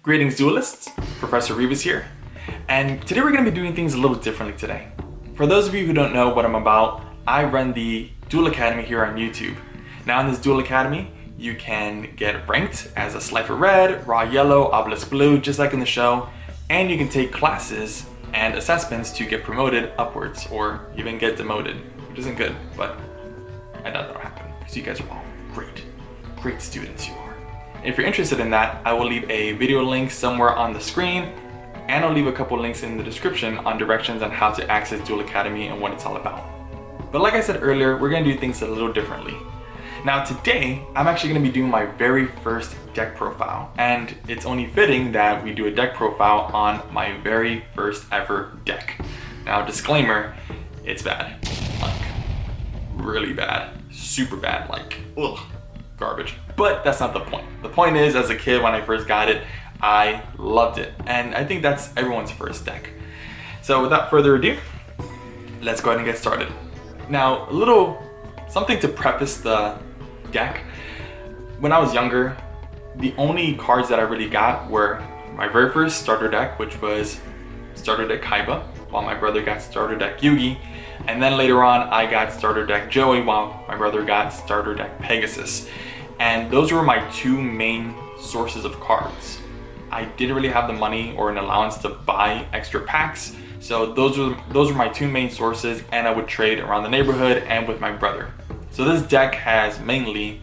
Greetings duelists, ProfessoRivas here, and today we're going to be doing things a little differently today. For those of you who don't know what I'm about, I run the Duel Academy here on YouTube. Now in this Duel Academy, you can get ranked as a Slifer Red, Raw Yellow, Obelisk Blue, just like in the show, and you can take classes and assessments to get promoted upwards or even get demoted, which isn't good, but I doubt that'll happen because you guys are all great students you are. If you're interested in that, I will leave a video link somewhere on the screen, and I'll leave a couple links in the description on directions on how to access Duel Academy and what it's all about. But like I said earlier, we're gonna do things a little differently. Now today, I'm actually gonna be doing my very first deck profile, and it's only fitting that we do a deck profile on my very first ever deck. Now disclaimer, it's bad, like really bad, super bad, like ugh. Garbage. But that's not the point. The point is, as a kid when I first got it, I loved it. And I think that's everyone's first deck. So without further ado, let's go ahead and get started. Now, a little something to preface the deck. When I was younger, the only cards that I really got were my very first starter deck, which was starter deck Kaiba, while my brother got starter deck Yugi. And then later on, I got starter deck Joey, while my brother got starter deck Pegasus. And those were my two main sources of cards. I didn't really have the money or an allowance to buy extra packs, so those were my two main sources, and I would trade around the neighborhood and with my brother. So this deck has mainly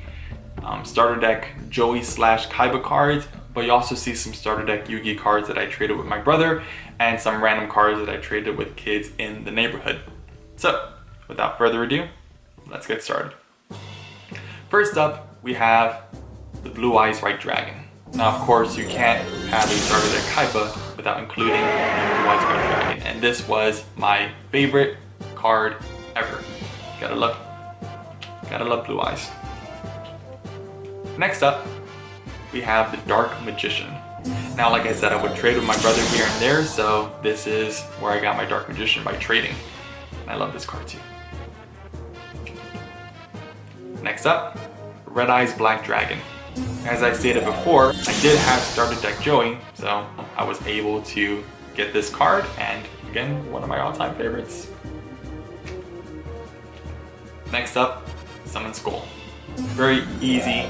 starter deck Joey / Kaiba cards, but you also see some starter deck Yugi cards that I traded with my brother, and some random cards that I traded with kids in the neighborhood. So without further ado, let's get started. First up, we have the Blue Eyes White Dragon. Now of course you can't have a starter deck Kaiba without including the Blue Eyes White Dragon, and this was my favorite card ever. Gotta love Blue Eyes. Next up, we have the Dark Magician. Now like I said, I would trade with my brother here and there, so this is where I got my Dark Magician, by trading. And I love this card too. Next up, Red Eyes Black Dragon. As I stated before, I did have starter deck Joey, so I was able to get this card, and again, one of my all-time favorites. Next up, Summon Skull. Very easy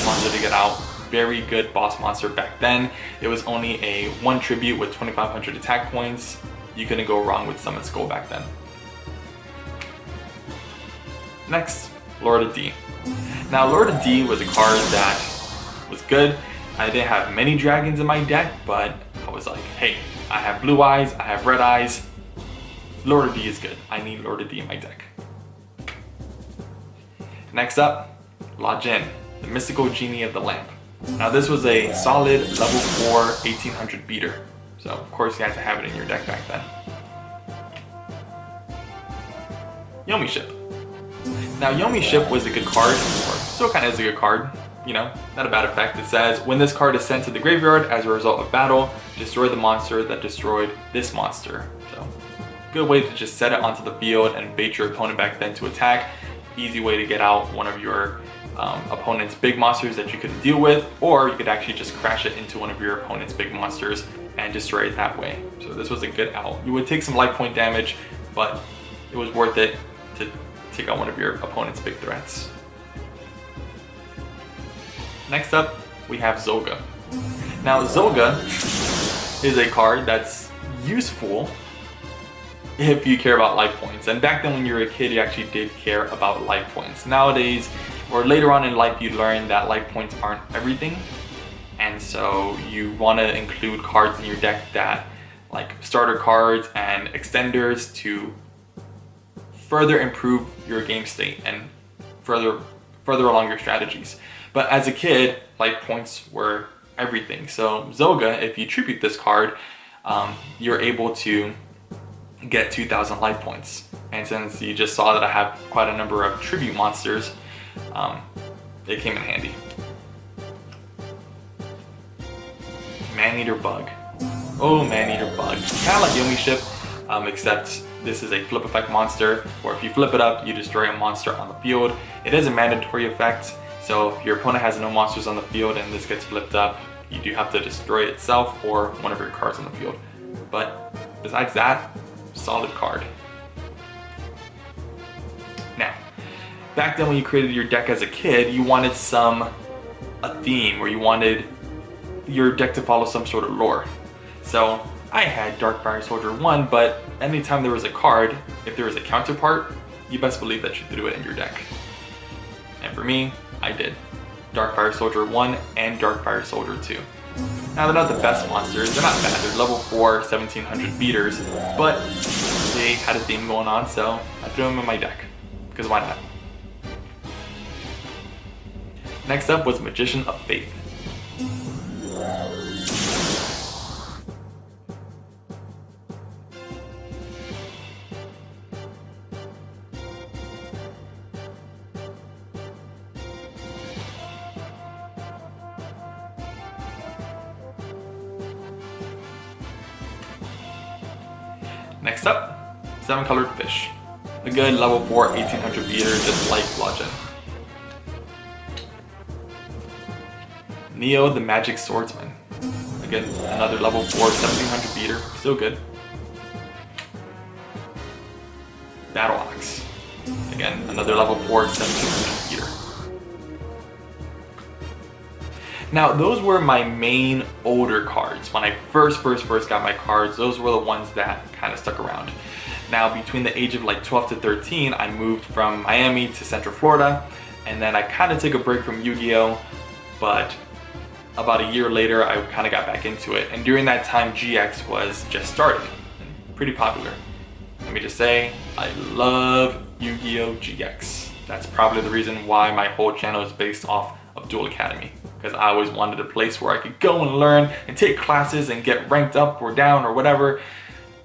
monster to get out. Very good boss monster back then. It was only a 1 tribute with 2,500 attack points. You couldn't go wrong with Summon Skull back then. Next, Lord of D. Now Lord of D was a card that was good. I didn't have many dragons in my deck, but I was like, hey, I have Blue Eyes, I have Red Eyes. Lord of D is good. I need Lord of D in my deck. Next up, La Jinn, the mystical genie of the lamp. Now this was a solid level 4 1800 beater. So of course you had to have it in your deck back then. Yomi Ship. Now Yomi Ship was a good card, or still kind of is a good card, you know, not a bad effect. It says, when this card is sent to the graveyard as a result of battle, destroy the monster that destroyed this monster. So, good way to just set it onto the field and bait your opponent back then to attack. Easy way to get out one of your opponent's big monsters that you couldn't deal with, or you could actually just crash it into one of your opponent's big monsters and destroy it that way. So this was a good out. You would take some life point damage, but it was worth it to take out one of your opponent's big threats. Next up, we have Zoga. Now Zoga is a card that's useful if you care about life points. And back then when you were a kid, you actually did care about life points. Nowadays, or later on in life, you learn that life points aren't everything. And so you want to include cards in your deck that, like starter cards and extenders, to further improve your game state and further along your strategies. But as a kid, life points were everything. So Zoga, if you tribute this card, you're able to get 2,000 life points. And since you just saw that I have quite a number of tribute monsters, it came in handy. Man-Eater Bug. Oh, Man-Eater Bug. Kind of like Yomi Ship. except this is a flip effect monster, where if you flip it up, you destroy a monster on the field. It is a mandatory effect, so if your opponent has no monsters on the field and this gets flipped up, you do have to destroy it itself or one of your cards on the field. But besides that, solid card. Now, back then when you created your deck as a kid, you wanted a theme, or you wanted your deck to follow some sort of lore. So I had Darkfire Soldier 1, but anytime there was a card, if there was a counterpart, you best believe that you threw it in your deck. And for me, I did. Darkfire Soldier 1 and Darkfire Soldier 2. Now they're not the best monsters, they're not bad, they're level 4, 1700 beaters, but they had a theme going on, so I threw them in my deck, because why not? Next up was Magician of Faith. Next up, 7-colored fish. A good level 4, 1800 beater, just like Bludgeon. Neo the Magic Swordsman. Again, another level 4, 1700 beater, still good. Battle Ox. Again, another level 4, 1700 beater. Now, those were my main older cards. When I first got my cards, those were the ones that kind of stuck around. Now, between the age of like 12 to 13, I moved from Miami to Central Florida, and then I kind of took a break from Yu-Gi-Oh! But about a year later, I kind of got back into it. And during that time, GX was just starting, and pretty popular. Let me just say, I love Yu-Gi-Oh! GX. That's probably the reason why my whole channel is based off of Duel Academy, because I always wanted a place where I could go and learn and take classes and get ranked up or down or whatever.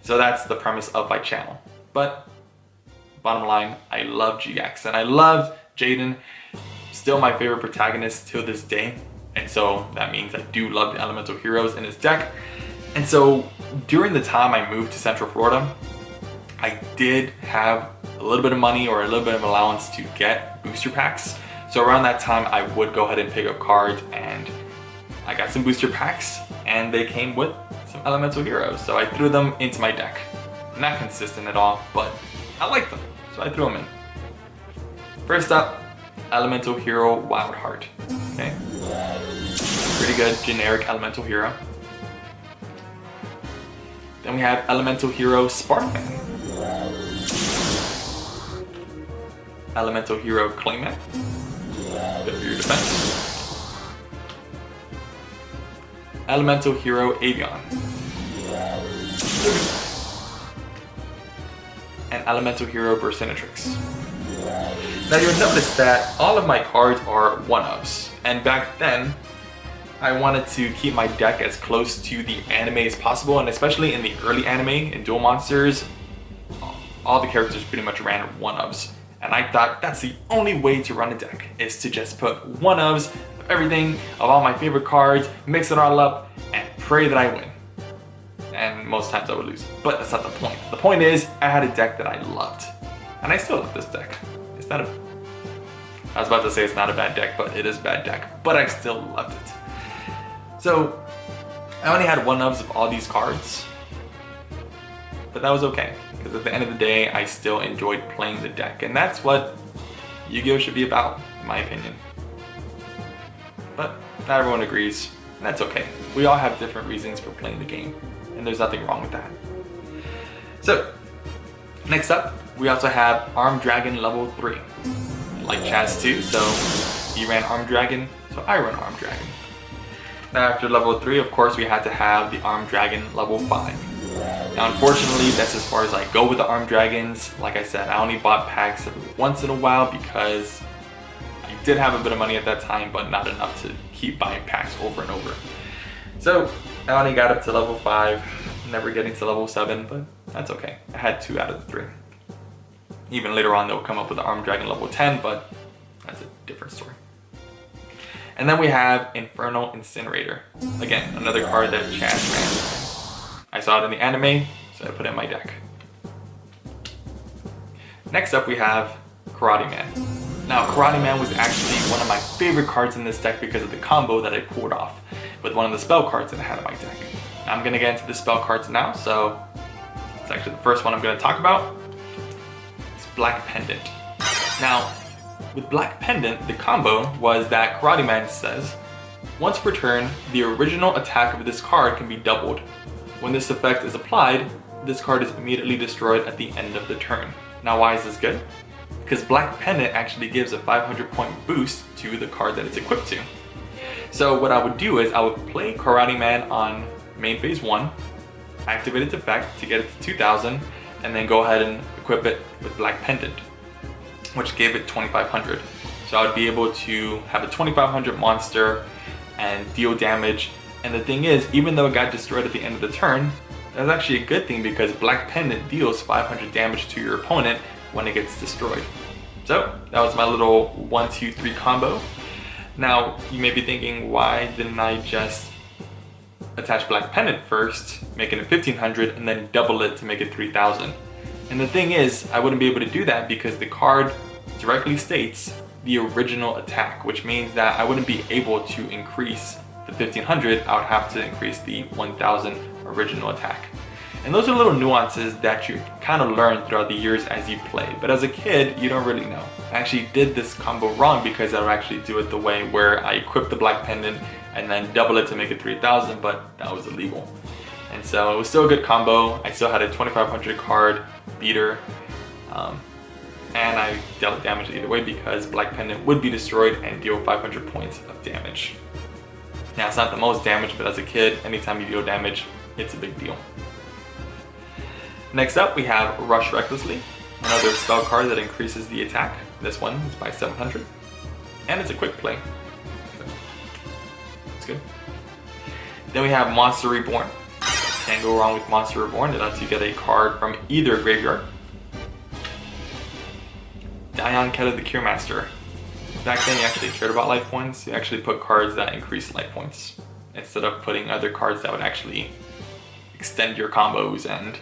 So that's the premise of my channel. But bottom line, I love GX, and I loved Jaden, still my favorite protagonist till this day. And so that means I do love the elemental heroes in his deck. And so during the time I moved to Central Florida, I did have a little bit of money or a little bit of allowance to get booster packs. So around that time, I would go ahead and pick up cards, and I got some booster packs, and they came with some elemental heroes. So I threw them into my deck. Not consistent at all, but I like them, so I threw them in. First up, elemental hero Wild Heart. Okay, pretty good generic elemental hero. Then we have elemental hero Spartan. Elemental hero Clayman. Good for your defense. Elemental hero Avion. And elemental hero Burstinatrix. Now you'll notice that all of my cards are one-ofs, and back then I wanted to keep my deck as close to the anime as possible, and especially in the early anime in Duel Monsters, all the characters pretty much ran one-ofs. And I thought that's the only way to run a deck, is to just put one-ofs of everything, of all my favorite cards, mix it all up, and pray that I win. And most times I would lose, but that's not the point. The point is, I had a deck that I loved. And I still love this deck. It's not a... I was about to say it's not a bad deck, but it is a bad deck. But I still loved it. So, I only had one-ofs of all these cards. But that was okay, because at the end of the day, I still enjoyed playing the deck, and that's what Yu-Gi-Oh! Should be about, in my opinion. But not everyone agrees, and that's okay. We all have different reasons for playing the game, and there's nothing wrong with that. So, next up, we also have Armed Dragon level 3. Like Chaz too, so he ran Armed Dragon, so I run Armed Dragon. Now after level 3, of course, we had to have the Armed Dragon level 5. Now unfortunately, that's as far as I go with the Armed Dragons. Like I said, I only bought packs every once in a while because I did have a bit of money at that time, but not enough to keep buying packs over and over. So I only got up to level 5, never getting to level 7, but that's okay. I had 2 out of the 3. Even later on, they'll come up with the Armed Dragon level 10, but that's a different story. And then we have Infernal Incinerator. Again, another card that Chaz ran. I saw it in the anime, so I put it in my deck. Next up we have Karate Man. Now Karate Man was actually one of my favorite cards in this deck because of the combo that I pulled off with one of the spell cards that I had in my deck. Now, I'm gonna get into the spell cards now, so it's actually the first one I'm gonna talk about. It's Black Pendant. Now, with Black Pendant, the combo was that Karate Man says, once per turn, the original attack of this card can be doubled. When this effect is applied, this card is immediately destroyed at the end of the turn. Now why is this good? Because Black Pendant actually gives a 500 point boost to the card that it's equipped to. So what I would do is I would play Karate Man on main phase 1, activate its effect to get it to 2000, and then go ahead and equip it with Black Pendant, which gave it 2500. So I would be able to have a 2500 monster and deal damage. And the thing is, even though it got destroyed at the end of the turn, that's actually a good thing because Black Pendant deals 500 damage to your opponent when it gets destroyed. So that was my little 1, 2, 3 combo. Now you may be thinking, why didn't I just attach Black Pendant first, making it 1500, and then double it to make it 3000? And the thing is, I wouldn't be able to do that because the card directly states the original attack, which means that I wouldn't be able to increase the 1500, I would have to increase the 1000 original attack. And those are little nuances that you kind of learn throughout the years as you play. But as a kid, you don't really know. I actually did this combo wrong because I would actually do it the way where I equipped the Black Pendant and then double it to make it 3000, but that was illegal. And so it was still a good combo. I still had a 2500 card beater. And I dealt damage either way because Black Pendant would be destroyed and deal 500 points of damage. Now it's not the most damage, but as a kid, anytime you deal damage, it's a big deal. Next up we have Rush Recklessly, another spell card that increases the attack. This one is by 700, and it's a quick play. It's good. Then we have Monster Reborn. Can't go wrong with Monster Reborn. It lets you get a card from either graveyard. Dion Keta the Cure Master. Back then you actually cared about life points. You actually put cards that increase life points instead of putting other cards that would actually extend your combos. And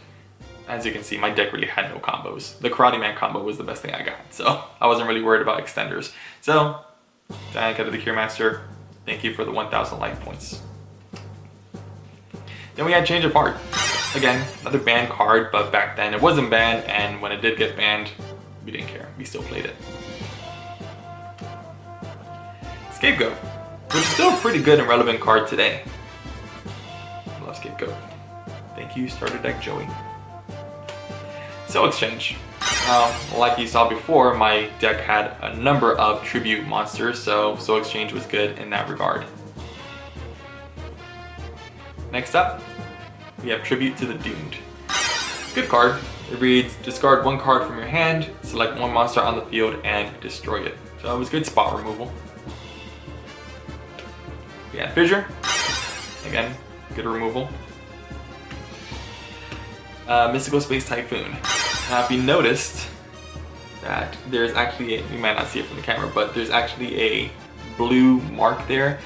as you can see, my deck really had no combos. The Karate Man combo was the best thing I got, so I wasn't really worried about extenders. So, Dion Keta the Cure Master, thank you for the 1000 life points. Then we had Change of Heart. Again, another banned card, but back then it wasn't banned, and when it did get banned, we didn't care. We still played it. Scapegoat, which is still a pretty good and relevant card today. I love Scapegoat. Thank you, starter deck Joey. Soul Exchange. Like you saw before, my deck had a number of tribute monsters, so Soul Exchange was good in that regard. Next up, we have Tribute to the Doomed. Good card. It reads, discard one card from your hand, select one monster on the field, and destroy it. So it was good spot removal. We had Fissure. Again, good removal. Mystical Space Typhoon. Now if you noticed that there's actually you might not see it from the camera, but there's actually a blue mark there.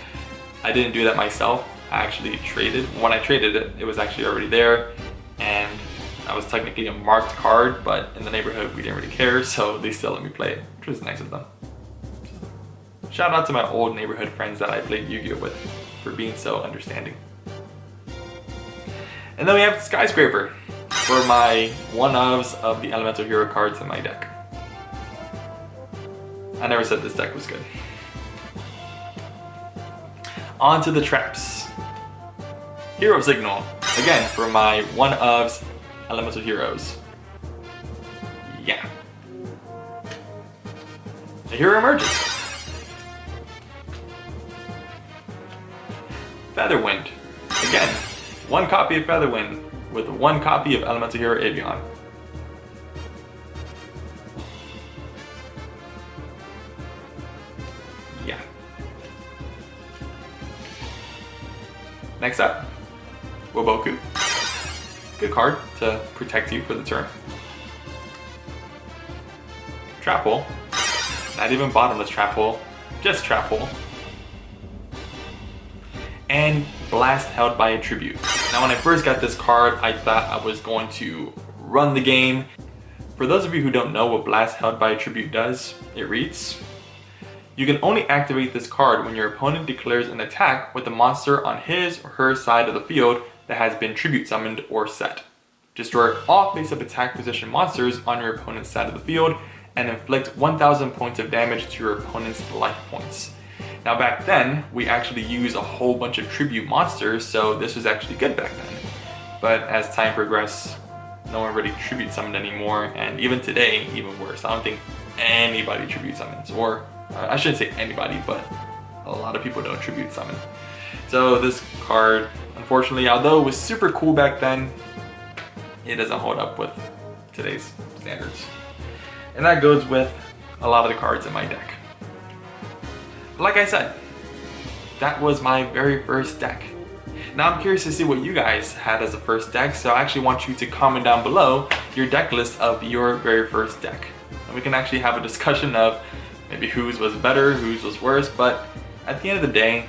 I didn't do that myself. I actually traded. When I traded it, it was actually already there, and that was technically a marked card, but in the neighborhood we didn't really care, so they still let me play it, which was nice of them. Shout out to my old neighborhood friends that I played Yu-Gi-Oh with for being so understanding. And then we have Skyscraper for my one-ofs of the Elemental Hero cards in my deck. I never said this deck was good. On to the traps. Hero Signal, again for my one-ofs Elemental Heroes. Yeah. The hero emerges. Featherwind. Again, one copy of Featherwind with one copy of Elemental Hero Avion. Yeah. Next up, Woboku. Good card to protect you for the turn. Trap Hole. Not even bottomless Trap Hole, just Trap Hole. And Blast held by a Tribute. Now when I first got this card, I thought I was going to run the game. For those of you who don't know what Blast held by Attribute does, it reads, you can only activate this card when your opponent declares an attack with a monster on his or her side of the field that has been tribute summoned or set. Destroy all face-up attack position monsters on your opponent's side of the field and inflict 1000 points of damage to your opponent's life points. Now back then, we actually used a whole bunch of tribute monsters, so this was actually good back then. But as time progressed, no one really tribute summoned anymore, and even today, even worse. I don't think anybody tribute summons, or I shouldn't say anybody, but a lot of people don't tribute summon. So this card, unfortunately, although it was super cool back then, it doesn't hold up with today's standards. And that goes with a lot of the cards in my deck. Like I said, that was my very first deck. Now I'm curious to see what you guys had as a first deck, so I actually want you to comment down below your deck list of your very first deck. And we can actually have a discussion of maybe whose was better, whose was worse, but at the end of the day,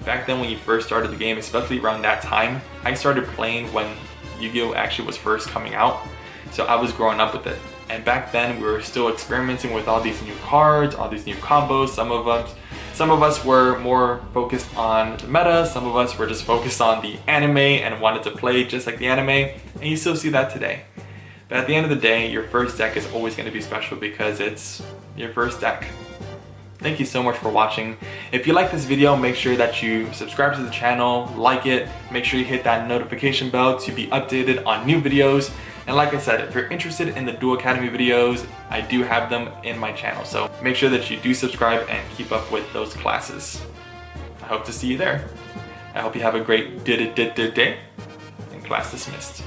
back then when you first started the game, especially around that time, I started playing when Yu-Gi-Oh! Actually was first coming out, so I was growing up with it. And back then we were still experimenting with all these new cards, all these new combos. Some of us were more focused on the meta, some of us were just focused on the anime and wanted to play just like the anime, and you still see that today. But at the end of the day, your first deck is always going to be special because it's your first deck. Thank you so much for watching. If you like this video, make sure that you subscribe to the channel, like it, make sure you hit that notification bell to be updated on new videos. And like I said, if you're interested in the Duel Academy videos, I do have them in my channel. So make sure that you do subscribe and keep up with those classes. I hope to see you there. I hope you have a great day and class dismissed.